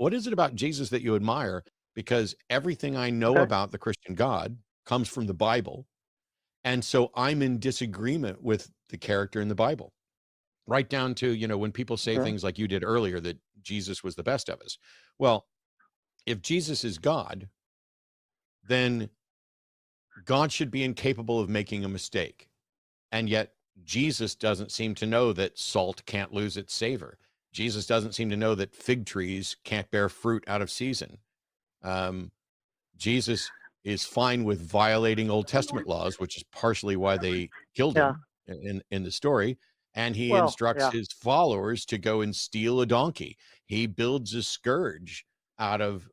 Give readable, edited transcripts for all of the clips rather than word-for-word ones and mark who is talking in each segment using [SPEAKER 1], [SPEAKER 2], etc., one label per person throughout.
[SPEAKER 1] What is it about Jesus that you admire? Because everything I know
[SPEAKER 2] Okay.
[SPEAKER 1] about the Christian God comes from the Bible. And so I'm in disagreement with the character in the Bible, right down to, when people say
[SPEAKER 2] Okay.
[SPEAKER 1] things like you did earlier, that Jesus was the best of us. Well, if Jesus is God, then God should be incapable of making a mistake. And yet Jesus doesn't seem to know that salt can't lose its savor. Jesus doesn't seem to know that fig trees can't bear fruit out of season. Um, Jesus is fine with violating Old Testament laws, which is partially why they killed
[SPEAKER 2] Yeah.
[SPEAKER 1] him in the story. And he
[SPEAKER 2] Well,
[SPEAKER 1] instructs
[SPEAKER 2] yeah.
[SPEAKER 1] his followers to go and steal a donkey. He builds a scourge out of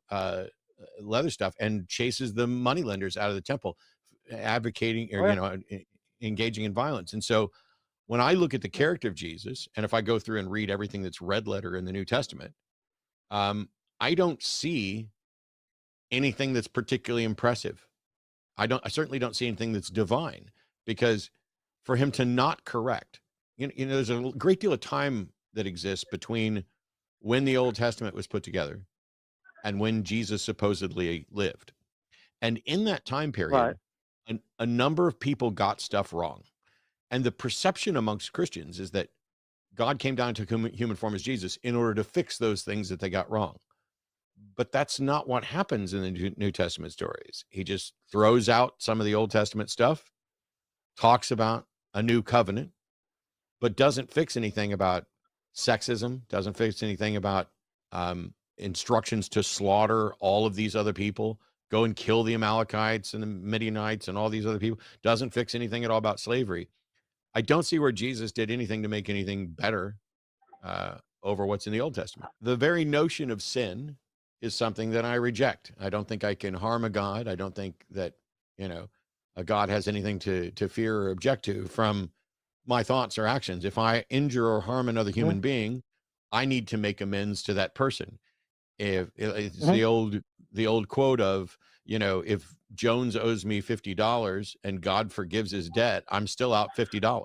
[SPEAKER 1] leather stuff and chases the moneylenders out of the temple, advocating or
[SPEAKER 2] Oh, yeah.
[SPEAKER 1] engaging in violence. And so when I look at the character of Jesus, and if I go through and read everything that's red letter in the New Testament, um, I don't see anything that's particularly impressive. I certainly don't see anything that's divine, because for him to not correct, there's a great deal of time that exists between when the Old Testament was put together and when Jesus supposedly lived. And in that time
[SPEAKER 2] Right.
[SPEAKER 1] period, a number of people got stuff wrong. And the perception amongst Christians is that God came down to human form as Jesus in order to fix those things that they got wrong. But that's not what happens in the New Testament stories. He just throws out some of the Old Testament stuff, talks about a new covenant, but doesn't fix anything about sexism, doesn't fix anything about instructions to slaughter all of these other people, go and kill the Amalekites and the Midianites and all these other people, doesn't fix anything at all about slavery. I don't see where Jesus did anything to make anything better over what's in the Old Testament. The very notion of sin is something that I reject. I don't think I can harm a God. I don't think that, a God has anything to fear or object to from my thoughts or actions. If I injure or harm another
[SPEAKER 2] Mm-hmm.
[SPEAKER 1] human being, I need to make amends to that person. If it's
[SPEAKER 2] Mm-hmm.
[SPEAKER 1] the old quote of, if Jones owes me $50 and God forgives his debt, I'm still out $50.